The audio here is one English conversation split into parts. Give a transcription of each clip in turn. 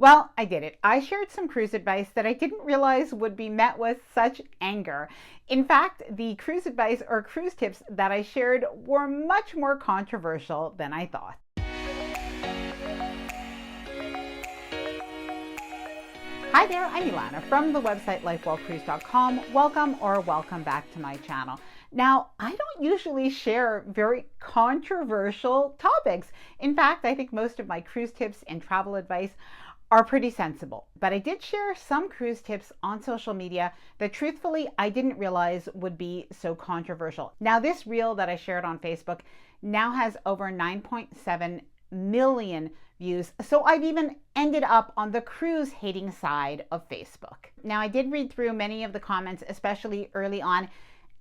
Well, I did it. I shared some cruise advice that I didn't realize would be met with such anger. In fact, the cruise advice or cruise tips that I shared were much more controversial than I thought. Hi there, I'm Ilana from the website lifewellcruise.com. Welcome back to my channel. Now, I don't usually share very controversial topics. In fact, I think most of my cruise tips and travel advice are pretty sensible. But I did share some cruise tips on social media that truthfully I didn't realize would be so controversial. Now, this reel that I shared on Facebook now has over 9.7 million views. So I've even ended up on the cruise hating side of Facebook. Now, I did read through many of the comments, especially early on,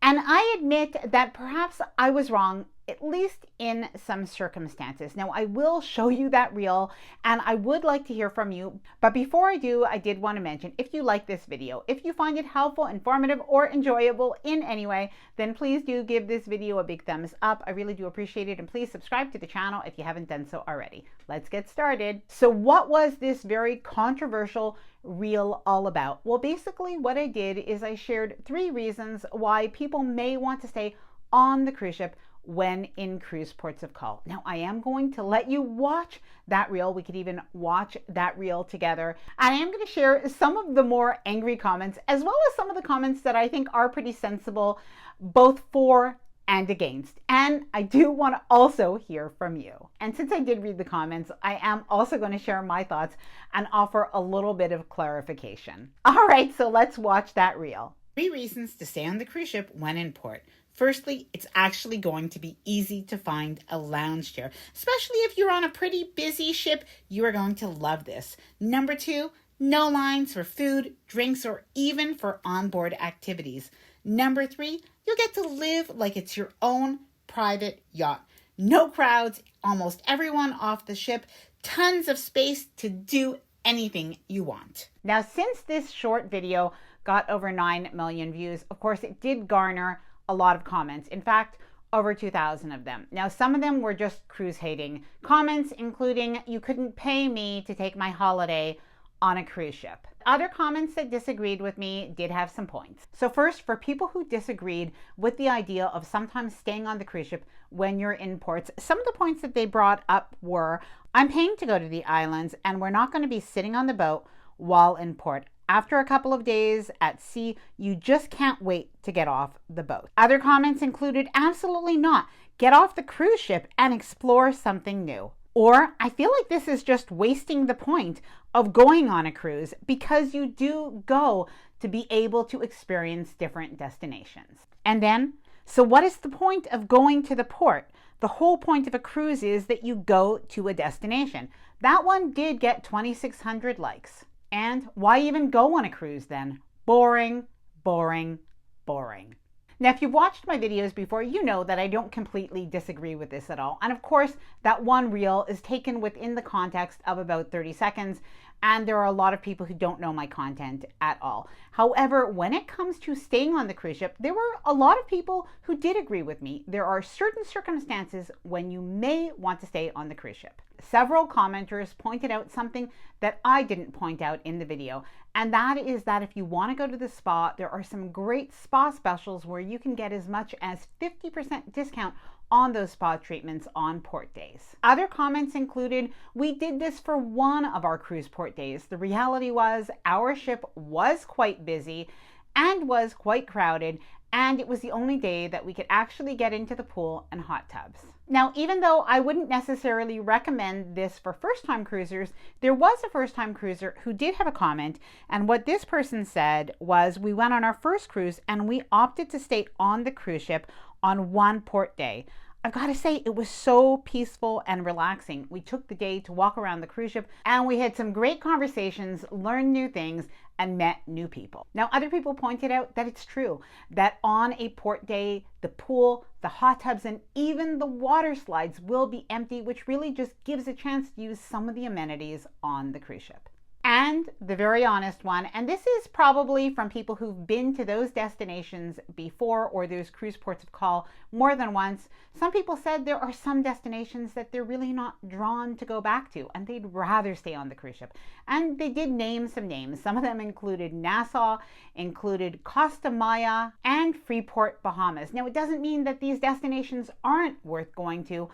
and I admit that perhaps I was wrong, at least in some circumstances. Now, I will show you that reel, and I would like to hear from you. But before I do, I did want to mention, if you like this video, if you find it helpful, informative, or enjoyable in any way, then please do give this video a big thumbs up. I really do appreciate it. And please subscribe to the channel if you haven't done so already. Let's get started. So what was this very controversial reel all about? Well, basically what I did is I shared 3 reasons why people may want to stay on the cruise ship when in cruise ports of call. Now, I am going to let you watch that reel. We could even watch that reel together. And I am going to share some of the more angry comments, as well as some of the comments that I think are pretty sensible, both for and against. And I do want to also hear from you. And since I did read the comments, I am also going to share my thoughts and offer a little bit of clarification. All right, so let's watch that reel. 3 reasons to stay on the cruise ship when in port. Firstly, it's actually going to be easy to find a lounge chair, especially if you're on a pretty busy ship. You are going to love this. Number 2, no lines for food, drinks, or even for onboard activities. Number 3, you'll get to live like it's your own private yacht. No crowds, almost everyone off the ship, tons of space to do anything you want. Now, since this short video got over 9 million views, of course, it did garner a lot of comments. In fact, over 2,000 of them. Now, some of them were just cruise hating comments, including, "You couldn't pay me to take my holiday on a cruise ship." Other comments that disagreed with me did have some points. So first, for people who disagreed with the idea of sometimes staying on the cruise ship when you're in ports, some of the points that they brought up were, "I'm paying to go to the islands and we're not going to be sitting on the boat while in port. After a couple of days at sea, you just can't wait to get off the boat." Other comments included, "Absolutely not. Get off the cruise ship and explore something new." Or, "I feel like this is just wasting the point of going on a cruise because you do go to be able to experience different destinations." And then, "So what is the point of going to the port? The whole point of a cruise is that you go to a destination." That one did get 2,600 likes. And why even go on a cruise then? Boring, boring, boring. Now, if you've watched my videos before, you know that I don't completely disagree with this at all. And of course, that one reel is taken within the context of about 30 seconds. And there are a lot of people who don't know my content at all. However, when it comes to staying on the cruise ship, there were a lot of people who did agree with me. There are certain circumstances when you may want to stay on the cruise ship. Several commenters pointed out something that I didn't point out in the video, and that is that if you want to go to the spa, there are some great spa specials where you can get as much as 50% discount on those spa treatments on port days. Other comments included, "We did this for one of our cruise port days. The reality was our ship was quite busy and was quite crowded, and it was the only day that we could actually get into the pool and hot tubs." Now, even though I wouldn't necessarily recommend this for first-time cruisers, there was a first-time cruiser who did have a comment, and what this person said was, "We went on our first cruise and we opted to stay on the cruise ship on one port day. I've got to say, it was so peaceful and relaxing. We took the day to walk around the cruise ship and we had some great conversations, learned new things, and met new people." Now, other people pointed out that it's true that on a port day, the pool, the hot tubs, and even the water slides will be empty, which really just gives a chance to use some of the amenities on the cruise ship. And and the very honest one, and this is probably from people who've been to those destinations before or those cruise ports of call more than once. Some people said there are some destinations that they're really not drawn to go back to and they'd rather stay on the cruise ship. And they did name some names. Some of them included Nassau, included Costa Maya, and Freeport, Bahamas. Now, it doesn't mean that these destinations aren't worth going to,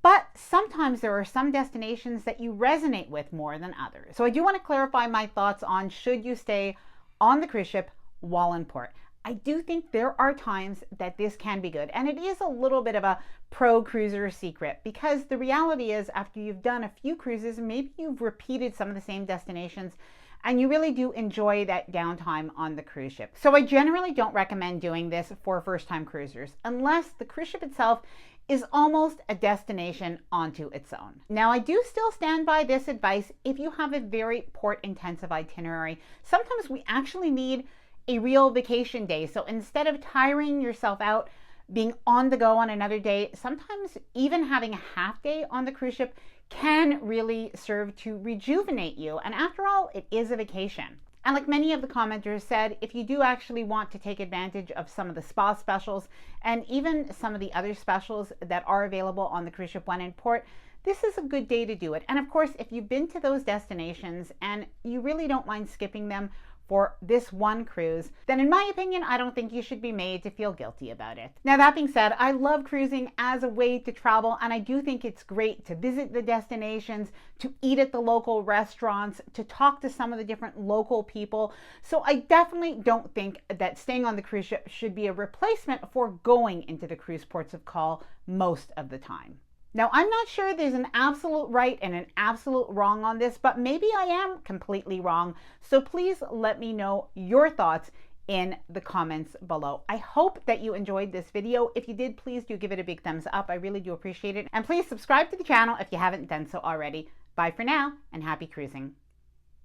but sometimes there are some destinations that you resonate with more than others. So I do want to clarify my thoughts on should you stay on the cruise ship while in port. I do think there are times that this can be good, and it is a little bit of a pro cruiser secret, because the reality is after you've done a few cruises, maybe you've repeated some of the same destinations, and you really do enjoy that downtime on the cruise ship. So I generally don't recommend doing this for first-time cruisers unless the cruise ship itself is almost a destination onto its own. Now, I do still stand by this advice if you have a very port-intensive itinerary. Sometimes we actually need a real vacation day. So instead of tiring yourself out being on the go on another day, sometimes even having a half day on the cruise ship can really serve to rejuvenate you. And after all, it is a vacation. And like many of the commenters said, if you do actually want to take advantage of some of the spa specials and even some of the other specials that are available on the cruise ship when in port, this is a good day to do it. And of course, if you've been to those destinations and you really don't mind skipping them for this one cruise, then in my opinion, I don't think you should be made to feel guilty about it. Now, that being said, I love cruising as a way to travel, and I do think it's great to visit the destinations, to eat at the local restaurants, to talk to some of the different local people. So I definitely don't think that staying on the cruise ship should be a replacement for going into the cruise ports of call most of the time. Now, I'm not sure there's an absolute right and an absolute wrong on this, but maybe I am completely wrong. So please let me know your thoughts in the comments below. I hope that you enjoyed this video. If you did, please do give it a big thumbs up. I really do appreciate it. And please subscribe to the channel if you haven't done so already. Bye for now, and happy cruising.